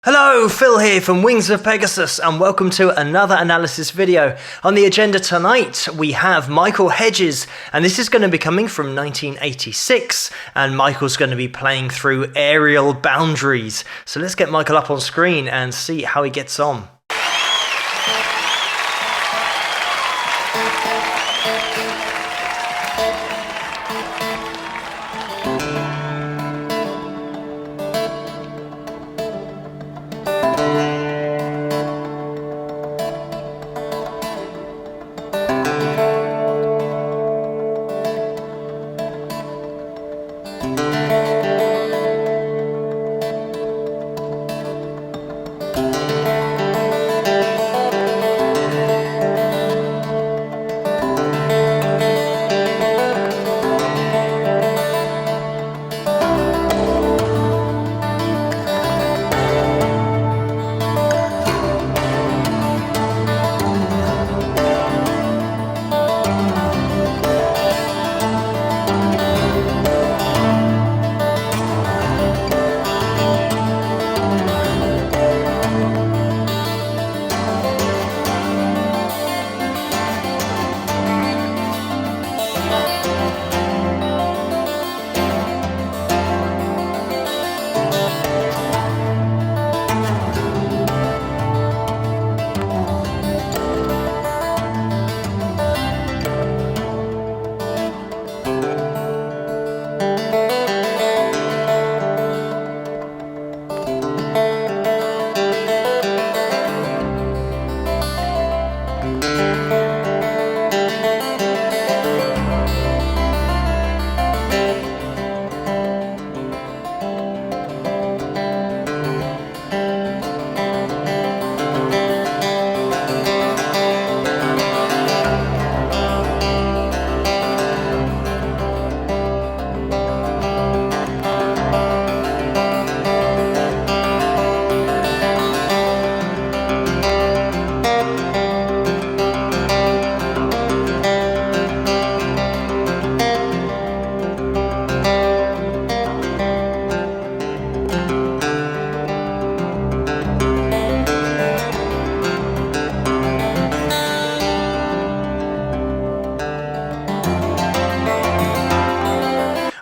Hello, Phil here from Wings of Pegasus, and welcome to another analysis video. On the agenda tonight, we have Michael Hedges, and this is going to be coming from 1986, and Michael's going to be playing through Aerial Boundaries. So let's get Michael up on screen and see how he gets on.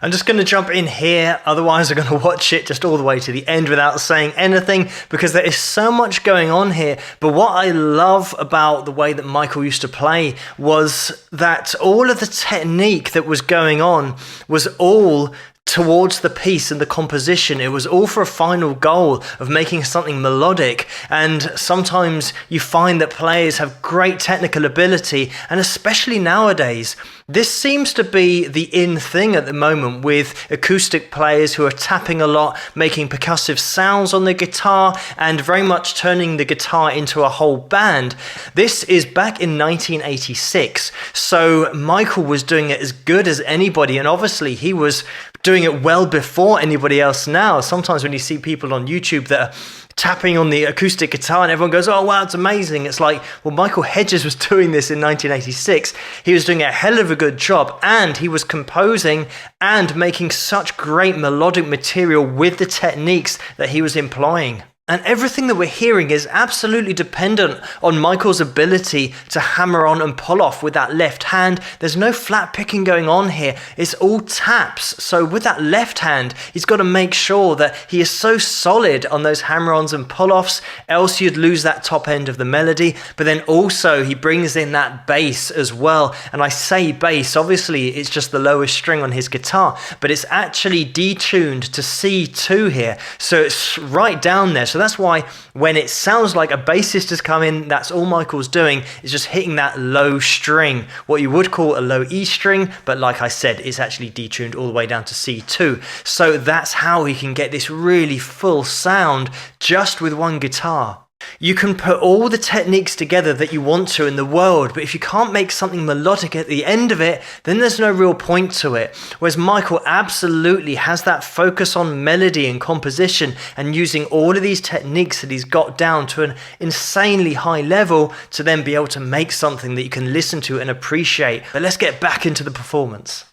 I'm just going to jump in here, otherwise I'm going to watch it just all the way to the end without saying anything, because there is so much going on here. But what I love about the way that Michael used to play was that all of the technique that was going on was all towards the piece and the composition. It was all for a final goal of making something melodic. And sometimes you find that players have great technical ability, and especially nowadays, this seems to be the in thing at the moment with acoustic players who are tapping a lot, making percussive sounds on the guitar, and very much turning the guitar into a whole band. This is back in 1986, so Michael was doing it as good as anybody, and obviously he was doing it well before anybody else now. Sometimes when you see people on YouTube that are tapping on the acoustic guitar and everyone goes, oh wow, it's amazing. It's like, well, Michael Hedges was doing this in 1986. He was doing a hell of a good job, and he was composing and making such great melodic material with the techniques that he was employing. And everything that we're hearing is absolutely dependent on Michael's ability to hammer on and pull off with that left hand. There's no flat picking going on here. It's all taps. So with that left hand, he's got to make sure that he is so solid on those hammer-ons and pull-offs, else you'd lose that top end of the melody. But then also he brings in that bass as well. And I say bass, obviously it's just the lowest string on his guitar, but it's actually detuned to C2 here. So it's right down there. So that's why when it sounds like a bassist has come in, that's all Michael's doing, is just hitting that low string, what you would call a low E string, but like I said, it's actually detuned all the way down to C2. So that's how he can get this really full sound just with one guitar. You can put all the techniques together that you want to in the world, but if you can't make something melodic at the end of it, then there's no real point to it. Whereas Michael absolutely has that focus on melody and composition and using all of these techniques that he's got down to an insanely high level to then be able to make something that you can listen to and appreciate. But let's get back into the performance.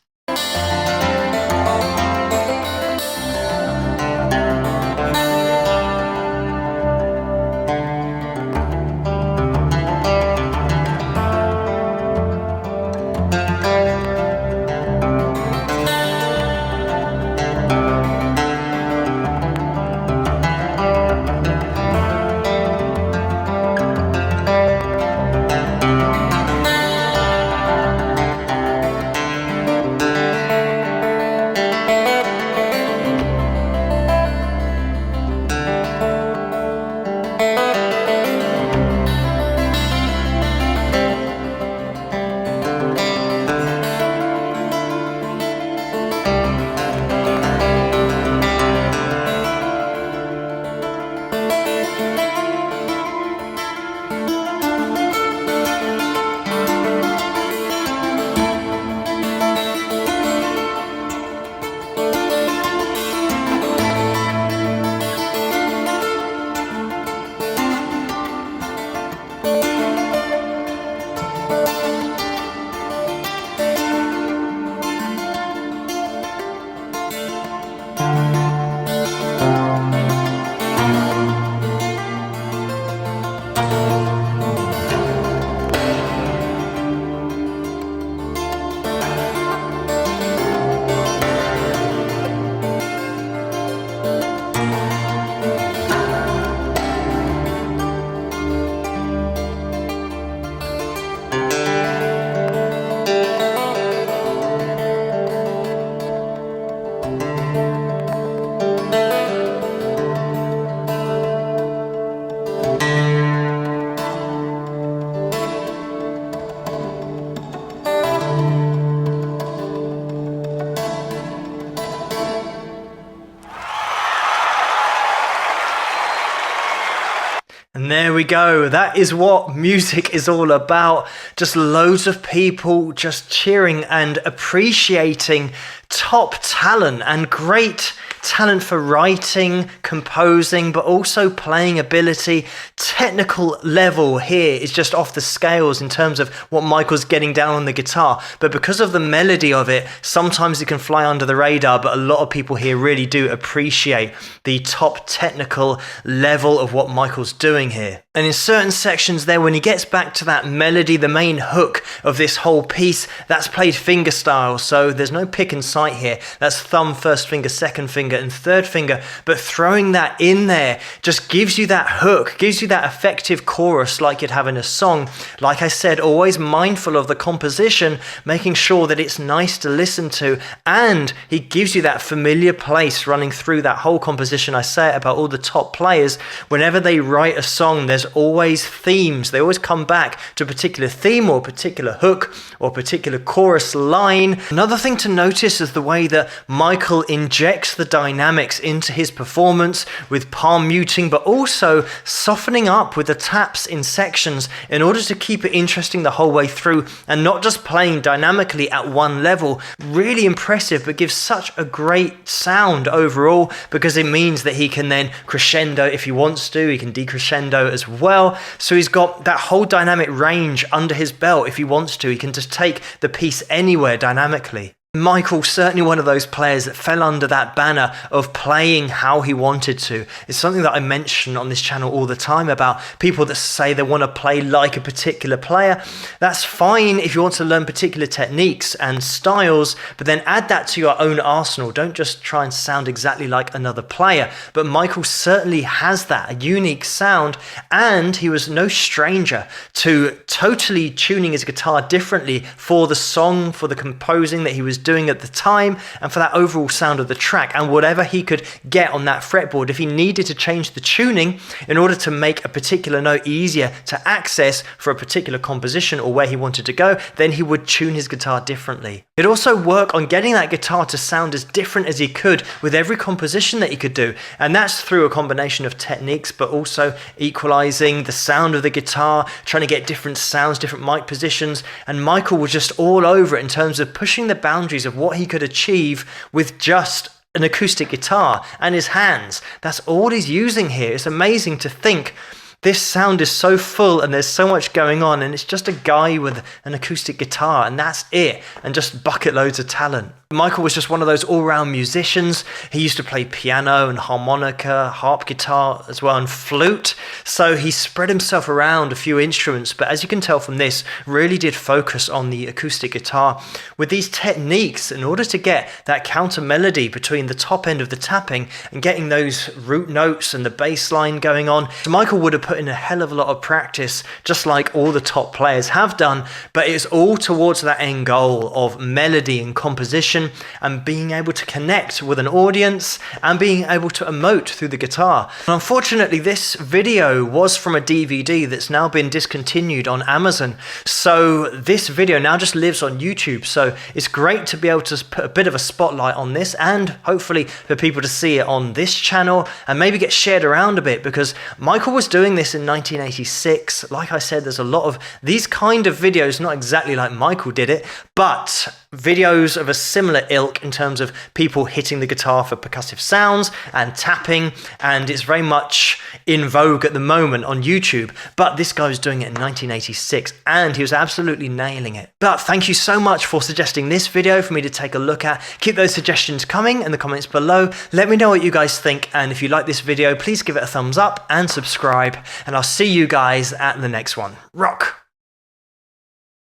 And there we go. That is what music is all about. Just loads of people just cheering and appreciating top talent and great talent for writing, composing, but also playing ability. Technical level here is just off the scales in terms of what Michael's getting down on the guitar. But because of the melody of it, sometimes it can fly under the radar, but a lot of people here really do appreciate the top technical level of what Michael's doing here. And in certain sections there, when he gets back to that melody, the main hook of this whole piece, that's played finger style. So there's no pick and sight here. That's thumb, first finger, second finger, and third finger. But throwing that in there just gives you that hook, gives you that effective chorus like you'd have in a song. Like I said, always mindful of the composition, making sure that it's nice to listen to. And he gives you that familiar place running through that whole composition. I say it about all the top players. Whenever they write a song, there's always themes. They always come back to a particular theme or a particular hook or a particular chorus line. Another thing to notice is the way that Michael injects the dynamics into his performance with palm muting, but also softening up with the taps in sections in order to keep it interesting the whole way through and not just playing dynamically at one level. Really impressive, but gives such a great sound overall because it means that he can then crescendo if he wants to. He can decrescendo as well. So he's got that whole dynamic range under his belt if he wants to. He can just take the piece anywhere dynamically. Michael, certainly one of those players that fell under that banner of playing how he wanted to. It's something that I mention on this channel all the time about people that say they want to play like a particular player. That's fine if you want to learn particular techniques and styles, but then add that to your own arsenal. Don't just try and sound exactly like another player. But Michael certainly has that, a unique sound, and he was no stranger to totally tuning his guitar differently for the song, for the composing that he was doing at the time, and for that overall sound of the track, and whatever he could get on that fretboard. If he needed to change the tuning in order to make a particular note easier to access for a particular composition or where he wanted to go, then he would tune his guitar differently. He'd also work on getting that guitar to sound as different as he could with every composition that he could do, and that's through a combination of techniques, but also equalizing the sound of the guitar, trying to get different sounds, different mic positions. And Michael was just all over it in terms of pushing the boundaries of what he could achieve with just an acoustic guitar and his hands. That's all he's using here. It's amazing to think this sound is so full and there's so much going on, and it's just a guy with an acoustic guitar and that's it, and just bucket loads of talent. Michael was just one of those all-round musicians. He used to play piano and harmonica, harp guitar as well, and flute. So he spread himself around a few instruments, but as you can tell from this, really did focus on the acoustic guitar. With these techniques, in order to get that counter melody between the top end of the tapping and getting those root notes and the bass line going on, Michael would have put in a hell of a lot of practice, just like all the top players have done, but it's all towards that end goal of melody and composition and being able to connect with an audience and being able to emote through the guitar. And unfortunately, this video was from a DVD that's now been discontinued on Amazon. So this video now just lives on YouTube. So it's great to be able to put a bit of a spotlight on this, and hopefully for people to see it on this channel and maybe get shared around a bit, because Michael was doing this in 1986. Like I said, there's a lot of these kind of videos, not exactly like Michael did it, but videos of a similar ilk in terms of people hitting the guitar for percussive sounds and tapping, and it's very much in vogue at the moment on YouTube. But this guy was doing it in 1986 and he was absolutely nailing it. But thank you so much for suggesting this video for me to take a look at. Keep those suggestions coming in the comments below. Let me know what you guys think, and if you like this video, please give it a thumbs up and subscribe, and I'll see you guys at the next one. Rock!